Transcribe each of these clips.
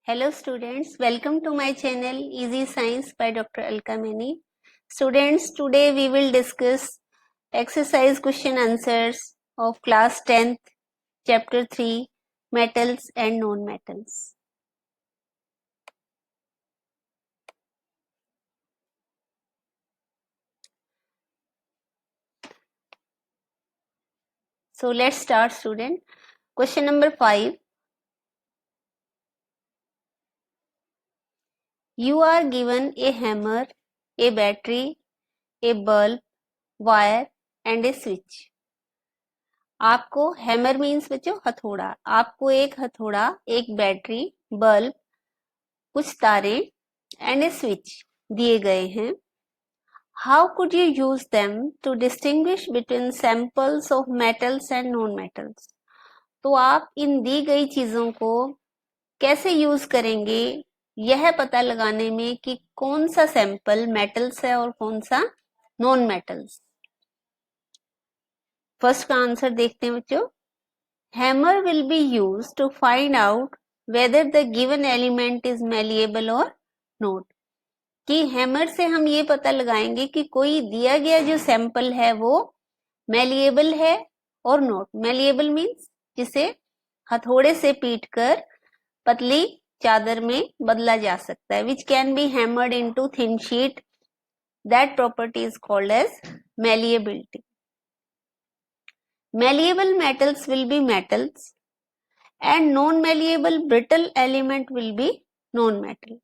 Hello students, welcome to my channel Easy Science by Dr. Alka Mani. Students, today we will discuss exercise question answers of class 10th, chapter 3, metals and non-metals. So let's start student. Question number 5. You are given a hammer, a battery, a bulb, wire and a switch. आपको hammer means बच्चों हथौड़ा, आपको एक हथौड़ा, एक battery, bulb, कुछ तारे and A switch दिए गए हैं. How could you use them to distinguish between samples of metals and non metals. तो आप इन दी गई चीजों को कैसे यूज करेंगे यह पता लगाने में कि कौन सा सैंपल मेटल्स है और कौन सा नॉन मेटल्स. फर्स्ट का आंसर देखते हैं बच्चों. Hammer will be use to find out whether the given element is malleable or not. कि हैमर से हम ये पता लगाएंगे कि कोई दिया गया जो सैंपल है वो मैलिएबल है और नॉट. मैलिएबल मीन्स जिसे हथौड़े से पीटकर पतली चादर में बदला जा सकता है. Which can be hammered into thin sheet. That property is called as malleability. Malleable metals will be metals and non-malleable brittle element will be non-metal.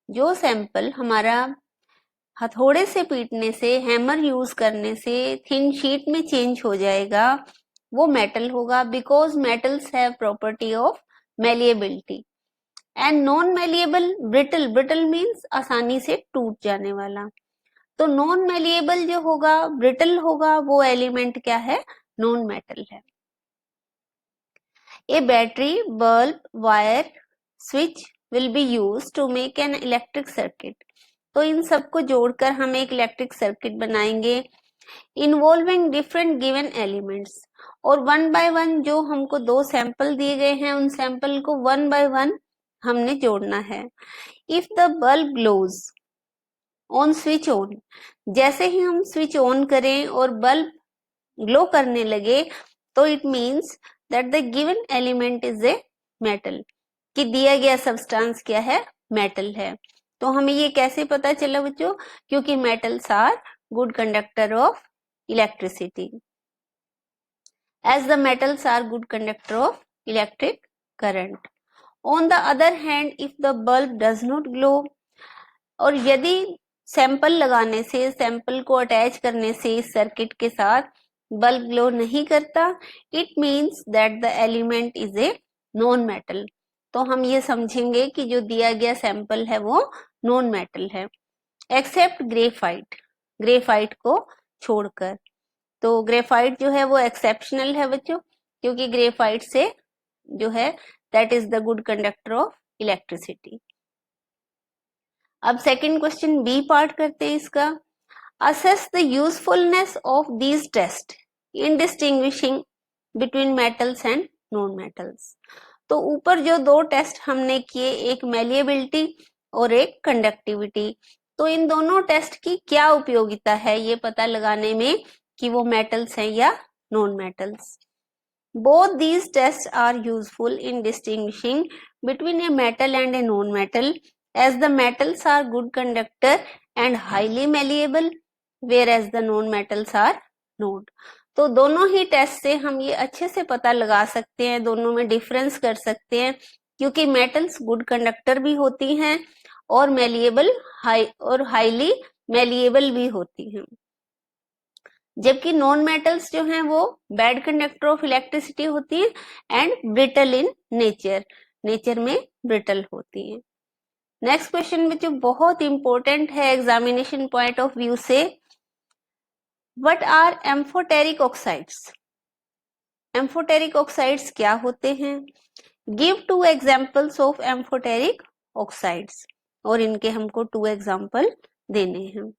जो सैंपल हमारा हथौड़े से पीटने से, हैमर यूज करने से थिन शीट में चेंज हो जाएगा वो मेटल होगा, because metals have property of malleability. And non malleable brittle means आसानी से टूट जाने वाला. तो नॉन मैलिएबल जो होगा, ब्रिटल होगा, वो एलिमेंट क्या है, नॉन मेटल है. A battery, bulb, wire, switch will be use to make an electric circuit. तो इन सबको जोड़कर हम एक इलेक्ट्रिक सर्किट बनाएंगे इन्वॉल्विंग डिफरेंट गिवन एलिमेंट्स. और वन बाय वन जो हमको दो सैंपल दिए गए हैं उन सैंपल को वन बाय वन हमने जोड़ना है. If the bulb glows on switch on, जैसे ही हम स्विच ऑन करें और बल्ब ग्लो करने लगे तो it means that the given element is a metal. कि दिया गया सब्सटेंस क्या है, मेटल है. तो हमें ये कैसे पता चला बच्चों, क्योंकि metals are good conductor of electricity. As the metals are good conductor of electric current. On the other hand if the bulb does not glow, और यदि सैंपल लगाने से, सैंपल को अटैच करने से इस सर्किट के साथ बल्ब ग्लो नहीं करता, it means that the element is a non metal. तो हम ये समझेंगे कि जो दिया गया सैंपल है वो नॉन मेटल है, एक्सेप्ट ग्रेफाइट, ग्रेफाइट को छोड़कर. तो ग्रेफाइट जो है वो एक्सेप्शनल है बच्चों, क्योंकि ग्रेफाइट से जो है that is the good conductor of electricity. अब सेकंड क्वेश्चन बी पार्ट करते हैं इसका. Assess the usefulness of these test in distinguishing between metals and non metals. तो ऊपर जो दो टेस्ट हमने किए, एक मैलिएबिलिटी और एक कंडक्टिविटी, तो इन दोनों टेस्ट की क्या उपयोगिता है ये पता लगाने में कि वो मेटल्स हैं या non metals. Both these test are useful in distinguishing between a metal and a non metal, as the metals are good conductor and highly malleable whereas the non metals are not. तो दोनों ही test से हम ये अच्छे से पता लगा सकते हैं, दोनों में डिफरेंस कर सकते हैं, क्योंकि मेटल्स गुड कंडक्टर भी होती हैं और मैलिएबल और हाईली मैलिएबल भी होती हैं, जबकि नॉन मेटल्स जो हैं वो बैड कंडक्टर ऑफ इलेक्ट्रिसिटी होती हैं and brittle in nature, nature में ब्रिटल होती हैं. नेक्स्ट क्वेश्चन में जो बहुत इंपॉर्टेंट है एग्जामिनेशन पॉइंट ऑफ व्यू से, what are amphoteric oxides. Amphoteric oxides क्या होते हैं. Give two examples of amphoteric oxides, और इनके हमको 2 एग्जांपल देने हैं.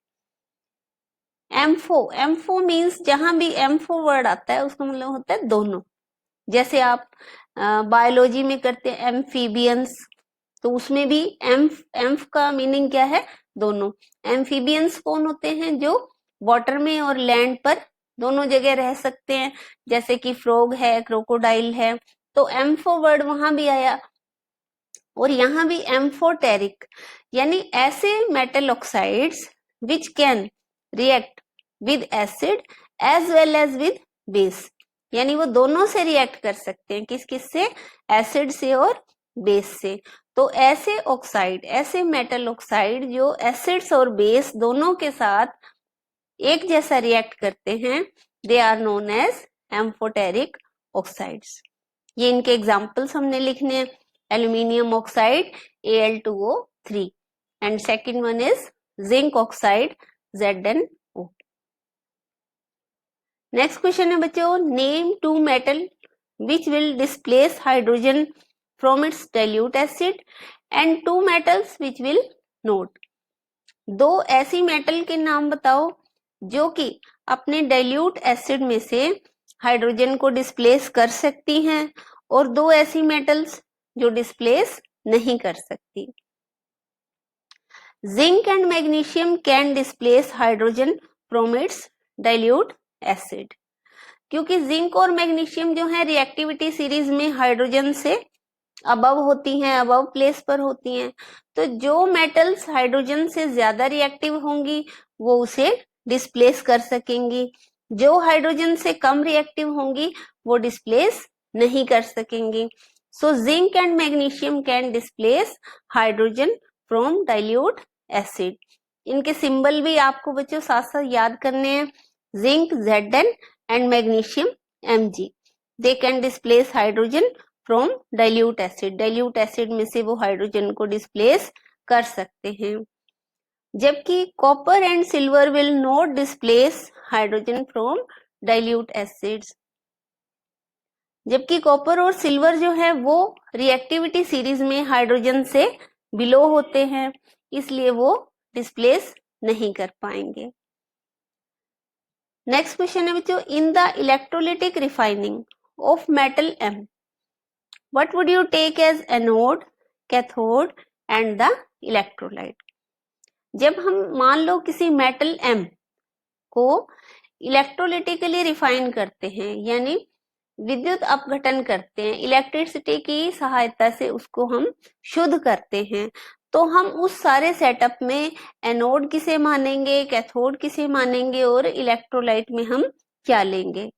एम्फो, एम्फो मीन्स जहां भी एम्फो वर्ड आता है उसका मतलब होता है दोनों. जैसे आप बायोलॉजी में करते हैं एम्फीबियंस, तो उसमें भी एम्फ का मीनिंग क्या है? दोनों। एम्फीबियंस कौन होते हैं? जो वाटर में और लैंड पर दोनों जगह रह सकते हैं, जैसे कि फ्रॉग है, क्रोकोडाइल है। तो एम्फो वर्ड वहां भी आया, और यहाँ भी एम्फोटेरिक, यानी ऐसे metal oxides which can react with acid as well as with base, यानी वो दोनों से रिएक्ट कर सकते हैं। किस किस से? एसिड से और बेस से। तो ऐसे ऑक्साइड, ऐसे मेटल ऑक्साइड जो एसिड्स और बेस दोनों के साथ एक जैसा रिएक्ट करते हैं, they are known as amphoteric oxides. ये इनके एग्जाम्पल्स हमने लिखने हैं। Aluminium oxide Al2O3 and second one is zinc oxide ZnO। Next question है बच्चों, name two metal which will displace hydrogen from its dilute acid and two metals which will not. दो ऐसी metal के नाम बताओ जो कि अपने डाइल्यूट एसिड में से हाइड्रोजन को डिस्प्लेस कर सकती हैं, और दो ऐसी मेटल्स जो डिस्प्लेस नहीं कर सकती। Zinc and magnesium can displace hydrogen from its dilute acid, क्योंकि जिंक और मैग्नीशियम जो है रिएक्टिविटी सीरीज में हाइड्रोजन से अबव होती हैं, अबव प्लेस पर होती हैं। तो जो मेटल्स हाइड्रोजन से ज्यादा रिएक्टिव होंगी वो उसे डिस्प्लेस कर सकेंगी, जो हाइड्रोजन से कम रिएक्टिव होंगी वो डिस्प्लेस नहीं कर सकेंगी। So zinc and magnesium can displace hydrogen from dilute acid. इनके सिंबल भी आपको बच्चों साथ साथ याद करने हैं, zinc Zn and magnesium Mg। They can displace hydrogen from dilute acid, dilute acid में से वो हाइड्रोजन को डिस्प्लेस कर सकते हैं। जबकि copper and silver will not displace hydrogen from dilute acids. जबकि कॉपर और सिल्वर जो है वो रिएक्टिविटी सीरीज में हाइड्रोजन से बिलो होते हैं, इसलिए वो डिस्प्लेस नहीं कर पाएंगे। नेक्स्ट क्वेश्चन है बच्चों, in the electrolytic refining of metal M, what would you take as anode, cathode and the electrolyte? जब हम मान लो किसी मेटल M को इलेक्ट्रोलिटिकली रिफाइन करते हैं, यानी विद्युत अपघटन करते हैं, इलेक्ट्रिसिटी की सहायता से उसको हम शुद्ध करते हैं, तो हम उस सारे सेटअप में एनोड किसे मानेंगे, कैथोड किसे मानेंगे और इलेक्ट्रोलाइट में हम क्या लेंगे?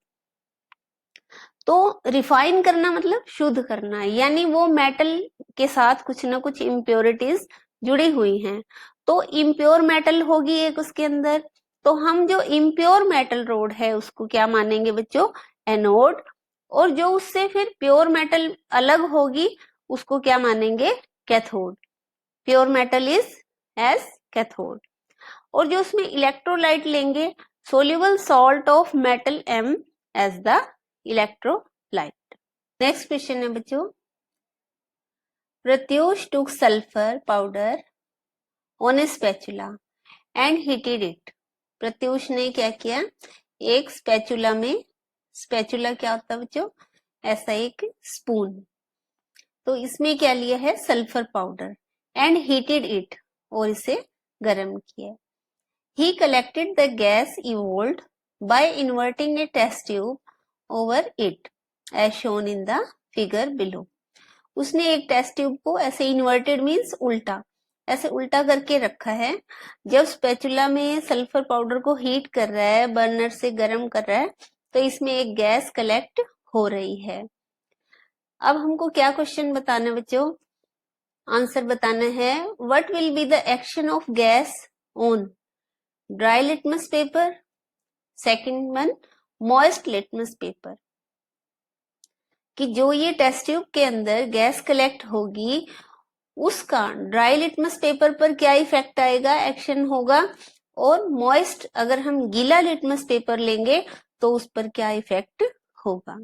तो रिफाइन करना मतलब शुद्ध करना, यानी वो मेटल के साथ कुछ ना कुछ इम्प्योरिटीज जुड़ी हुई हैं। तो इम्प्योर मेटल होगी एक उसके अंदर, तो हम जो इम्प्योर मेटल रोड है उसको क्या मानेंगे बच्चों? एनोड। और जो उससे फिर प्योर मेटल अलग होगी उसको क्या मानेंगे? Cathode. Pure metal is as cathode. और जो उसमें इलेक्ट्रोलाइट लेंगे, soluble salt of metal M as the electrolyte. Next question है बच्चों, Pratyush took sulphur powder on a spatula and heated it. Pratyush ने क्या किया? एक स्पैचुला में, स्पैचुला क्या होता है बच्चों? ऐसा एक स्पून, तो इसमें क्या लिया है? Sulphur powder, and heated it, और इसे गर्म किया। He collected the gas evolved by inverting a test tube over it, as shown in the figure below. उसने एक टेस्ट ट्यूब को ऐसे इन्वर्टेड मीन्स उल्टा, ऐसे उल्टा करके रखा है। जब स्पैचुला में सल्फर पाउडर को हीट कर रहा है, बर्नर से गर्म कर रहा है, तो इसमें एक गैस कलेक्ट हो रही है। अब हमको क्या क्वेश्चन बताना है बच्चों? आंसर बताना है, what will be the action of gas on dry litmus paper, second one moist litmus paper. कि जो ये टेस्ट ट्यूब के अंदर गैस कलेक्ट होगी उसका ड्राई लिटमस पेपर पर क्या इफेक्ट आएगा, एक्शन होगा, और मॉइस्ट अगर हम गीला लिटमस पेपर लेंगे तो उस पर क्या इफेक्ट होगा।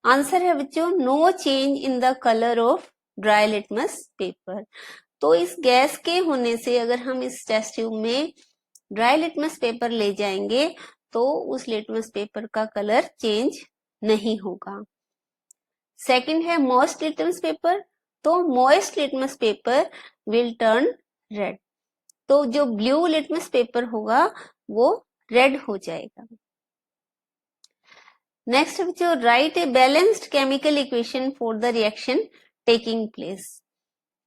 आंसर है बच्चों, no change in the colour of dry litmus paper. तो इस गैस के होने से अगर हम इस टेस्ट ट्यूब में ड्राई लिटमस पेपर ले जाएंगे तो उस लिटमस पेपर का कलर चेंज नहीं होगा। सेकंड है मॉइस्ट लिटमस पेपर, तो moist litmus paper will turn red, तो जो ब्लू लिटमस पेपर होगा वो रेड हो जाएगा। नेक्स्ट बच्चों, right a balanced chemical equation for the reaction taking place,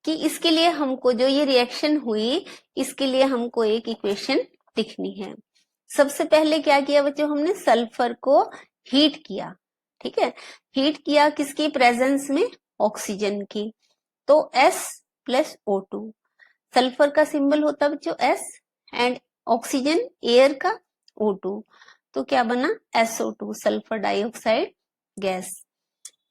कि इसके लिए हमको जो ये रिएक्शन हुई इसके लिए हमको एक इक्वेशन लिखनी है। सबसे पहले क्या किया बच्चों, हमने सल्फर को हीट किया, ठीक है, हीट किया किसकी प्रेजेंस में, ऑक्सीजन की, तो S प्लस O2, सल्फर का सिंबल होता है बच्चों S, एंड ऑक्सीजन एयर का O2, तो क्या बना SO2, सल्फर डाइऑक्साइड गैस।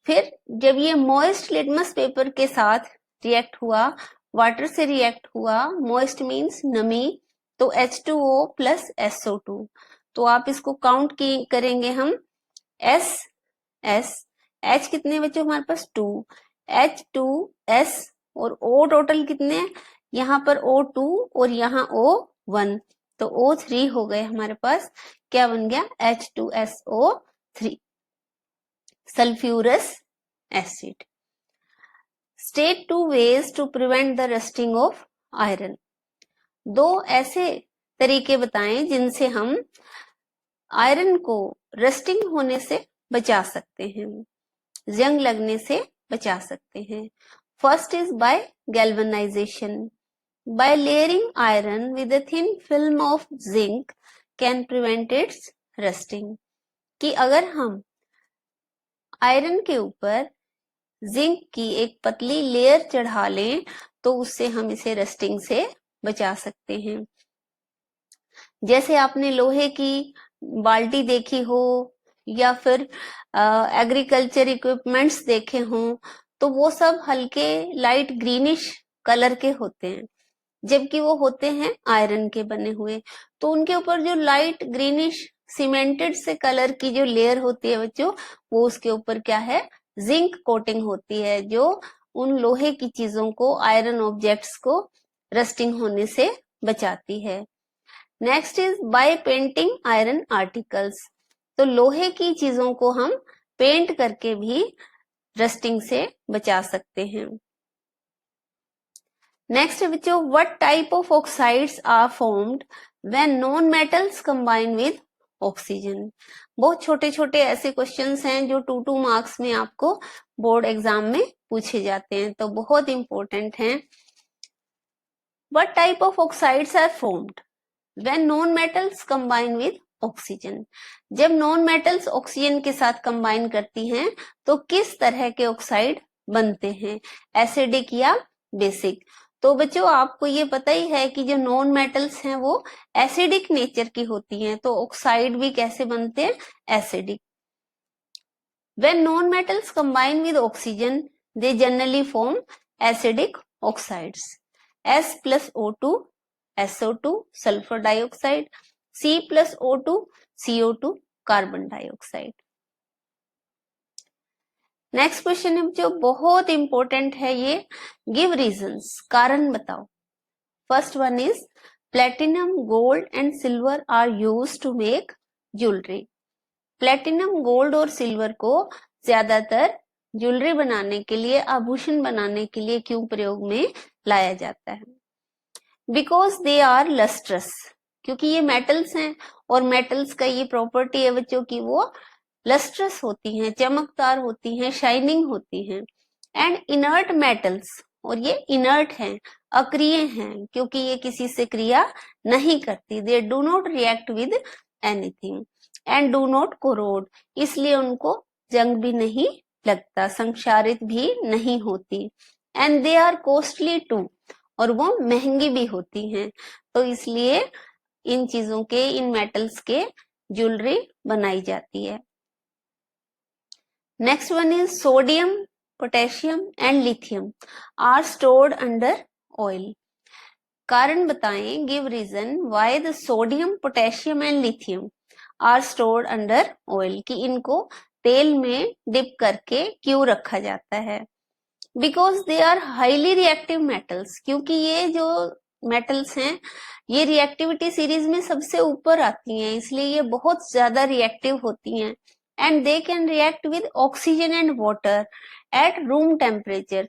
फिर जब ये मॉइस्ट लिटमस पेपर के साथ रिएक्ट हुआ, वाटर से रिएक्ट हुआ, मॉइस्ट मींस नमी, तो H2O प्लस SO2, तो आप इसको काउंट करेंगे हम S H कितने बच्चों हमारे पास 2, H2S और O टोटल कितने, यहाँ पर O2 और यहाँ O1, तो O3 हो गए हमारे पास, क्या बन गया H2SO3, sulphurous acid. State 2 ways to prevent the rusting of iron, दो ऐसे तरीके बताएं जिनसे हम आयरन को रस्टिंग होने से बचा सकते हैं, जंग लगने से बचा सकते हैं। First is by galvanization, by layering iron with a thin film of zinc can prevent its rusting, कि अगर हम आयरन के ऊपर जिंक की एक पतली लेयर चढ़ा लें तो उससे हम इसे रस्टिंग से बचा सकते हैं। जैसे आपने लोहे की बाल्टी देखी हो या फिर एग्रीकल्चर इक्विपमेंट्स देखे हों, तो वो सब हल्के लाइट ग्रीनिश कलर के होते हैं, जबकि वो होते हैं आयरन के बने हुए, तो उनके ऊपर जो लाइट ग्रीनिश सीमेंटेड से कलर की जो लेयर होती है बच्चों, वो उसके ऊपर क्या है, जिंक कोटिंग होती है, जो उन लोहे की चीजों को, आयरन ऑब्जेक्ट्स को रस्टिंग होने से बचाती है। Next is by painting iron articles, तो लोहे की चीजों को हम पेंट करके भी रस्टिंग से बचा सकते हैं। नेक्स्ट बच्चों, what type of oxides are formed when non metals combine with oxygen, बहुत छोटे छोटे ऐसे क्वेश्चंस हैं जो 2 मार्क्स में आपको बोर्ड एग्जाम में पूछे जाते हैं, तो बहुत इंपॉर्टेंट हैं। What type of oxides are formed when non metals combine with oxygen, जब नॉन मेटल्स ऑक्सीजन के साथ कंबाइन करती हैं तो किस तरह के ऑक्साइड बनते हैं, एसिडिक या बेसिक। तो बच्चों आपको ये पता ही है कि जो नॉन मेटल्स हैं वो एसिडिक नेचर की होती हैं, तो ऑक्साइड भी कैसे बनते हैं, acidic. When non metals combine with oxygen they generally form acidic oxides, S plus O2 SO2 sulphur dioxide, C plus O2 CO2 carbon dioxide. Next question है जो बहुत इंपॉर्टेंट है, ये गिव रीजंस, कारण बताओ। First one is platinum, gold and silver are used to make jewellery, platinum, gold और silver को ज्यादातर ज्वेलरी बनाने के लिए, आभूषण बनाने के लिए क्यों प्रयोग में लाया जाता है, बिकॉज दे आर लस्ट्रस, क्योंकि ये मेटल्स हैं और मेटल्स का ये प्रॉपर्टी है बच्चों की वो लस्ट्रस होती हैं, चमकदार होती हैं, शाइनिंग होती हैं। एंड इनर्ट मेटल्स, और ये इनर्ट हैं, अक्रिय हैं, क्योंकि ये किसी से क्रिया नहीं करती, दे do not react with anything and do not corrode, इसलिए उनको जंग भी नहीं लगता, संक्षारित भी नहीं होती। And they are costly too, और वो महंगी भी होती हैं, तो इसलिए इन चीजों के, इन मेटल्स के ज्वेलरी बनाई जाती है। Next one is sodium, potassium and lithium are stored under oil, कारण बताएं, give reason why the sodium, potassium and lithium are stored under oil, कि इनको तेल में डिप करके क्यों रखा जाता है। Because they are highly reactive metals, क्योंकि ये जो मेटल्स हैं ये रिएक्टिविटी सीरीज में सबसे ऊपर आती हैं, इसलिए ये बहुत ज्यादा रिएक्टिव होती हैं and they can react with oxygen and water at room temperature.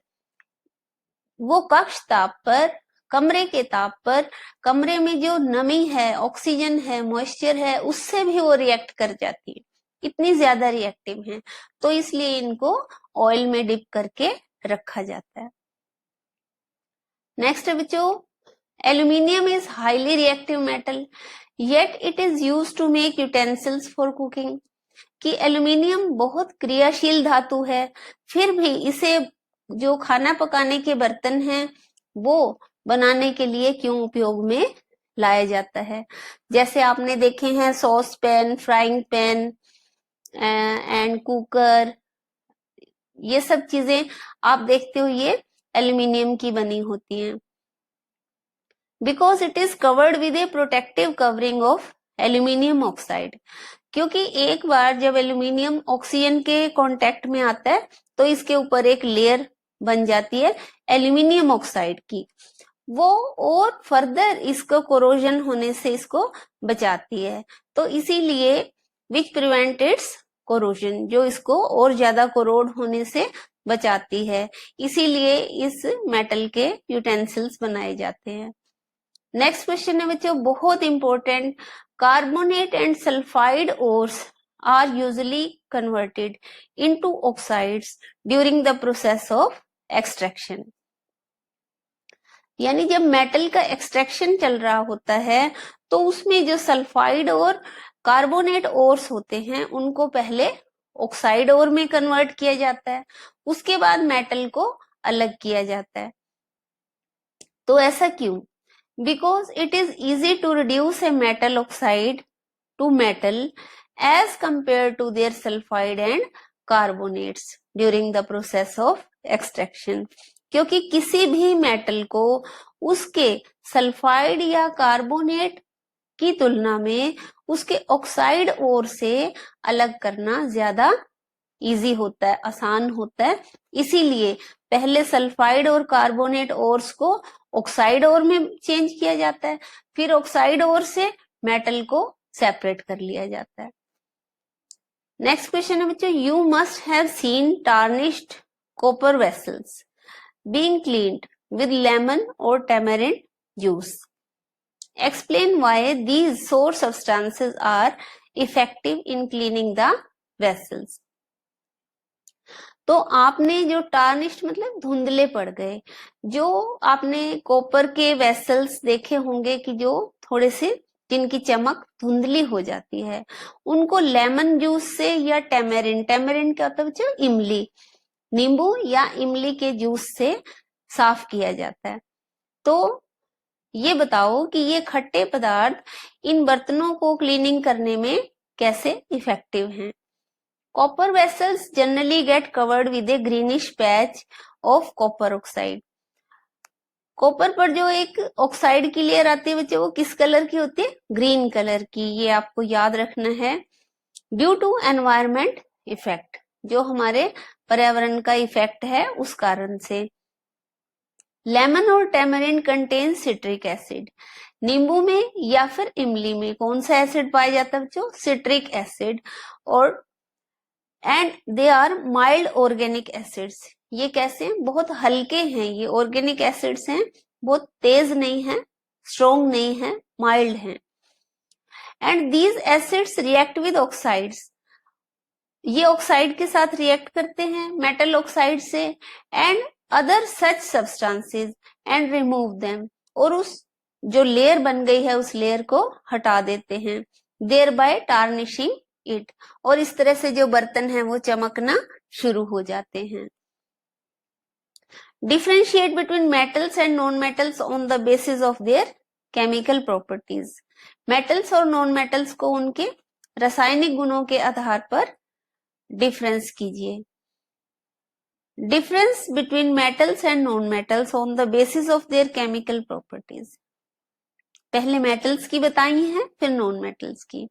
वो कक्ष ताप पर, कमरे के ताप पर, कमरे में जो नमी है, ऑक्सीजन है, मॉइस्चर है, उससे भी वो रिएक्ट कर जाती है, इतनी ज्यादा रिएक्टिव है, तो इसलिए इनको ऑयल में डिप करके रखा जाता है। नेक्स्ट बच्चों, aluminium is highly reactive metal yet it is used to make utensils for cooking, कि एल्यूमिनियम बहुत क्रियाशील धातु है, फिर भी इसे जो खाना पकाने के बर्तन हैं वो बनाने के लिए क्यों उपयोग में लाया जाता है। जैसे आपने देखे हैं sauce pan, frying pan and cooker, ये सब चीजें आप देखते हो ये एल्यूमिनियम की बनी होती हैं। Because it is covered with A protective covering of aluminium oxide, क्योंकि एक बार जब एल्यूमिनियम ऑक्सीजन के कांटेक्ट में आता है तो इसके ऊपर एक लेयर बन जाती है एल्यूमिनियम ऑक्साइड की, वो और फर्दर इसको कोरोजन होने से इसको बचाती है, तो इसीलिए विच प्रिवेंट इट्स कोरोजन, जो इसको और ज्यादा कोरोड होने से बचाती है, इसीलिए इस मेटल के यूटेंसिल्स बनाए जाते हैं। नेक्स्ट क्वेश्चन है बच्चों बहुत important, carbonate and sulphide ores are usually converted into oxides during the process of extraction. यानी जब मेटल का एक्सट्रैक्शन चल रहा होता है तो उसमें जो सल्फाइड और कार्बोनेट ओर्स होते हैं उनको पहले ऑक्साइड ओर में कन्वर्ट किया जाता है, उसके बाद मेटल को अलग किया जाता है। तो ऐसा क्यों? Because it is easy to reduce a metal oxide to metal as compared to their sulfide and carbonates during the process of extraction, क्योंकि किसी भी मेटल को उसके सल्फाइड या कार्बोनेट की तुलना में उसके ऑक्साइड ओर से अलग करना ज्यादा इजी होता है, आसान होता है, इसीलिए पहले सल्फाइड और कार्बोनेट ओर्स को ऑक्साइड ओर में चेंज किया जाता है, फिर ऑक्साइड ओर से मेटल को सेपरेट कर लिया जाता है। नेक्स्ट क्वेश्चन है बच्चों, you must have seen tarnished copper vessels being cleaned with lemon और tamarind juice. Explain why these sour substances are effective in cleaning the vessels. तो आपने जो टार्निश्ड मतलब धुंधले पड़ गए, जो आपने कॉपर के वेसल्स देखे होंगे कि जो थोड़े से जिनकी चमक धुंधली हो जाती है, उनको लेमन जूस से या टेमेरिन, टेमेरिन क्या होता है बच्चों? इमली, नींबू या इमली के जूस से साफ किया जाता है। तो ये बताओ कि ये खट्टे पदार्थ इन बर्तनों को क्लीनिंग करने में कैसे इफेक्टिव हैं। Copper vessels generally get covered with a greenish patch of copper oxide. Copper पर जो एक ऑक्साइड की लेयर आती है बच्चों, वो किस कलर की होती है? ग्रीन कलर की, ये आपको याद रखना है। ड्यू टू एनवायरमेंट इफेक्ट, जो हमारे पर्यावरण का इफेक्ट है उस कारण से। लेमन और टेमरिन कंटेन सिट्रिक एसिड, नींबू में या फिर इमली में कौन सा एसिड पाया जाता है बच्चों? Citric acid. और and they are mild organic acids, ये कैसे? बहुत हल्के हैं, ये ऑर्गेनिक एसिड्स हैं, बहुत तेज नहीं है, स्ट्रॉन्ग नहीं है, माइल्ड हैं। And these acids react with oxides, ये ऑक्साइड के साथ रिएक्ट करते हैं, मेटल ऑक्साइड से, and other such substances and remove them, और उस जो लेयर बन गई है उस लेयर को हटा देते हैं, देयर बाय टार्निशिंग इट, और इस तरह से जो बर्तन है वो चमकना शुरू हो जाते हैं। Differentiate between metals and non metals on the basis of their chemical properties, metals और नॉन मेटल्स को उनके रासायनिक गुणों के आधार पर डिफरेंस कीजिए। Difference between metals and non metals on the basis of their chemical properties, पहले मेटल्स की बताई है फिर नॉन मेटल्स की।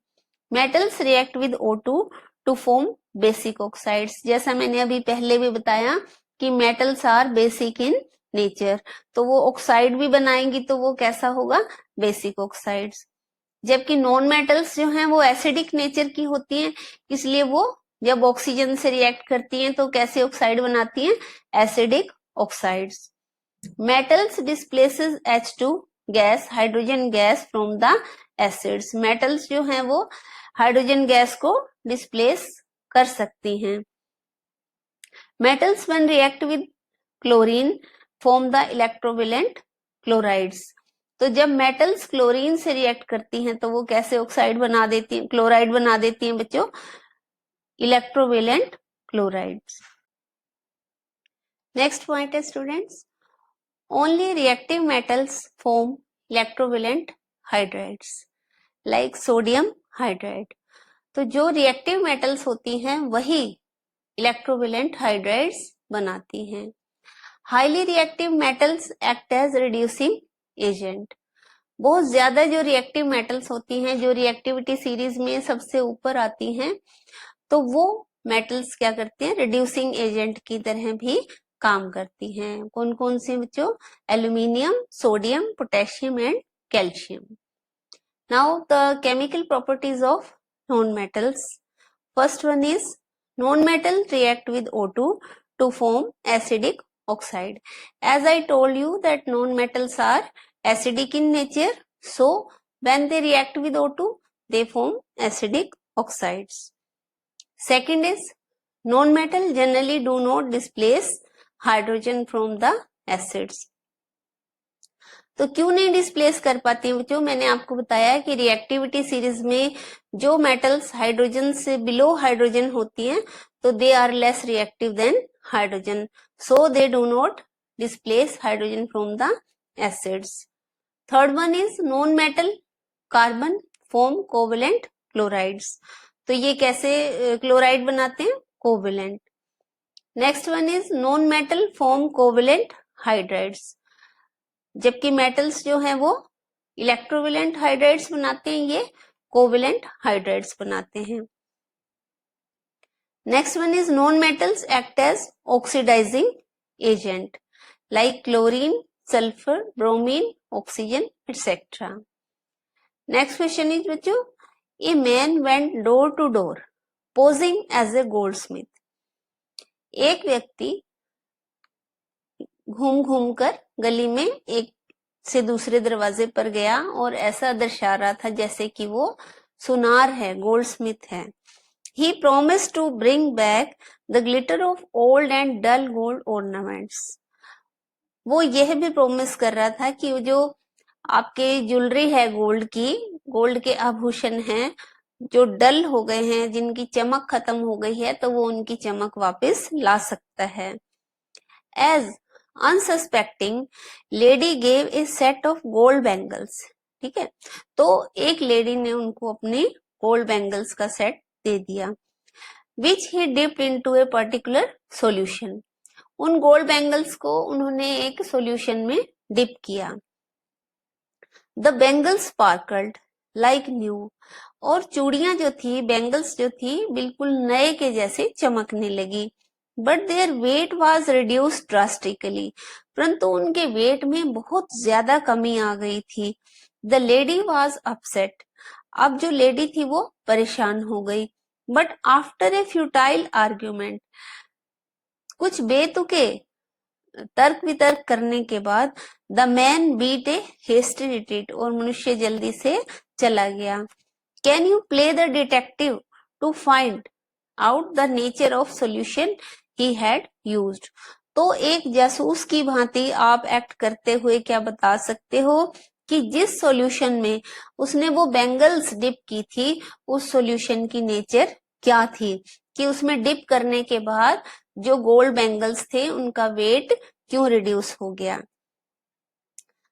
Metals react with O2 to form basic oxides, जैसा मैंने अभी पहले भी बताया कि metals are basic in nature, तो वो ऑक्साइड भी बनाएंगी तो वो कैसा होगा? Basic oxides. जबकि नॉन मेटल्स जो हैं वो एसिडिक नेचर की होती हैं, इसलिए वो जब ऑक्सीजन से रिएक्ट करती हैं तो कैसे ऑक्साइड बनाती हैं? Acidic oxides. Metals displaces H2 gas, hydrogen gas from the acids. Metals जो हैं वो हाइड्रोजन गैस को डिस्प्लेस कर सकती हैं। Metals when react with chlorine form the electrovalent chlorides. तो जब मेटल्स क्लोरीन से रिएक्ट करती हैं तो वो कैसे ऑक्साइड बना देती हैं? क्लोराइड बना देती हैं बच्चों, इलेक्ट्रोवेलेंट क्लोराइड्स। नेक्स्ट पॉइंट है students, only reactive metals form electrovalent hydrides like sodium hydride. तो जो रिएक्टिव मेटल्स होती हैं वही इलेक्ट्रोवेलेंट हाइड्राइड्स बनाती हैं। Highly reactive metals act as reducing agent. बहुत ज्यादा जो रिएक्टिव मेटल्स होती हैं, जो रिएक्टिविटी सीरीज में सबसे ऊपर आती हैं, तो वो मेटल्स क्या करती हैं? रिड्यूसिंग एजेंट की तरह भी काम करती हैं। कौन कौन सी बच्चों? Aluminium, sodium, potassium and calcium. Now the chemical properties of non metals. First one is non metal react with O2 to form acidic oxide. As I told you that non-metals are acidic in nature, so when they react with O2, they form acidic oxides. Second is non-metal generally do not displace hydrogen from the acids. तो क्यों नहीं displace कर पाती बच्चों? मैंने आपको बताया कि रिएक्टिविटी सीरीज में जो मेटल्स हाइड्रोजन से बिलो हाइड्रोजन होती हैं तो they are less reactive than hydrogen, so they do not displace hydrogen from the acids. Third one is non metal carbon form covalent chlorides. तो ये कैसे क्लोराइड बनाते हैं? Covalent. Next one is non metal form covalent hydrides. जबकि metals जो हैं वो electrovalent hydrides बनाते हैं, ये कोवेलेंट हाइड्राइड्स बनाते हैं। Next one is non metals act as oxidising agent like chlorine, sulphur, bromine, oxygen etcetera. Next question is बच्चों, a man went door to door posing as a goldsmith. एक व्यक्ति घूम घूम कर गली में एक से दूसरे दरवाजे पर गया और ऐसा दर्शा रहा था जैसे कि वो सुनार है, गोल्डस्मिथ है। He promised to bring back the glitter of old and dull gold ornaments. वो यह भी प्रोमिस कर रहा था कि जो आपके ज्वेलरी है गोल्ड की, गोल्ड के आभूषण हैं जो डल हो गए हैं, जिनकी चमक खत्म हो गई है, तो वो उनकी चमक वापस ला सकता है। As unsuspecting lady gave a set of gold bangles. ठीक है, तो एक लेडी ने उनको अपने गोल्ड बैंगल्स का सेट दे दिया। Which he dipped into a particular solution. उन गोल्ड बैंगल्स को उन्होंने एक सॉल्यूशन में डिप किया। The bangles sparkled like new. और चूड़ियां जो थी, बैंगल्स जो थी, बिल्कुल नए के जैसे चमकने लगी। But their weight was reduce drastically. परंतु उनके वेट में बहुत ज्यादा कमी आ गई थी। The lady was upset. अब जो लेडी थी वो परेशान हो गई। But after a futile argument, कुछ बेतुके तर्क वितर्क करने के बाद, the man beat a hasty retreat. और मनुष्य जल्दी से चला गया। Can you play the detective to find out the nature of solution he had used. तो एक जासूस की भांति आप एक्ट करते हुए क्या बता सकते हो कि जिस सॉल्यूशन में उसने वो बैंगल्स डिप की थी, उस सॉल्यूशन की नेचर क्या थी, कि उसमें डिप करने के बाद जो गोल्ड बैंगल्स थे उनका वेट क्यों रिड्यूस हो गया।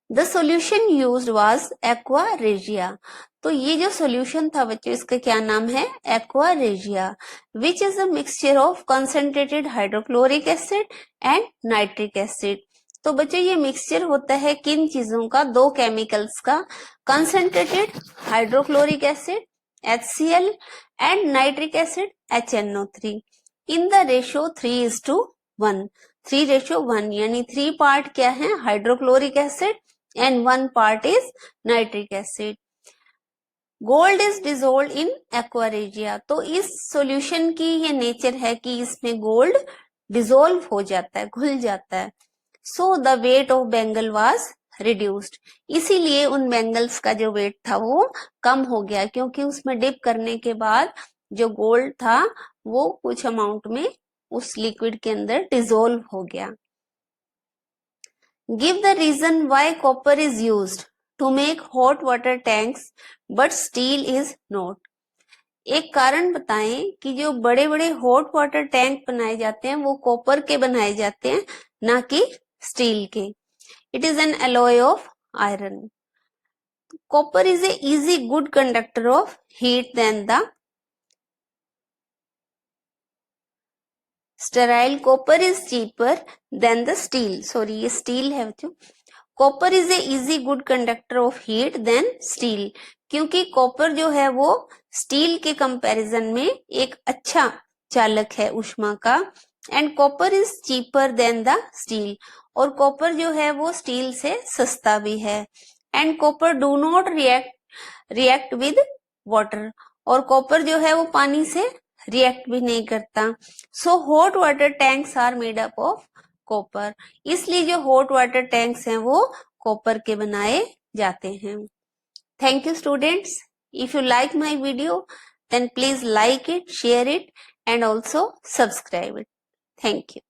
The solution used was aqua regia. तो ये जो सॉल्यूशन था बच्चों, इसका क्या नाम है? Aqua regia, which is a mixture of concentrated hydrochloric acid and nitric acid. तो बच्चों ये मिक्सचर होता है किन चीजों का? दो केमिकल्स का, concentrated hydrochloric acid HCl and nitric acid HNO3 in the ratio 3:1। 3:1 यानी 3 पार्ट क्या है? Hydrochloric acid and 1 part is nitric acid. Gold is dissolve in aqua regia, तो इस सॉल्यूशन की ये नेचर है कि इसमें गोल्ड डिजोल्व हो जाता है, घुल जाता है। So the weight of bangle was reduced, इसीलिए उन बैंगल्स का जो वेट था वो कम हो गया, क्योंकि उसमें डिप करने के बाद जो गोल्ड था वो कुछ अमाउंट में उस लिक्विड के अंदर डिजोल्व हो गया। Give the reason why copper is used to make hot water tanks but steel is not, एक कारण बताएं कि जो बड़े बड़े हॉट वाटर टैंक बनाए जाते हैं वो कॉपर के बनाए जाते हैं, ना कि स्टील के। It is an alloy of iron. Copper is a easy good conductor of heat than the sterile. Copper is cheaper than the steel, sorry ये स्टील है बच्चों। Copper is a easy good conductor of heat than steel, क्योंकि copper जो है वो steel के comparison में एक अच्छा चालक है ऊष्मा का। And copper is cheaper than the steel, और कॉपर जो है वो स्टील से सस्ता भी है। And copper do not react with water, और कॉपर जो है वो पानी से रिएक्ट भी नहीं करता। So hot water tanks are made up of copper, इसलिए जो हॉट वाटर टैंक्स हैं वो कॉपर के बनाए जाते हैं। Thank you students. If you like my video then please like it, share it and also subscribe it. Thank you.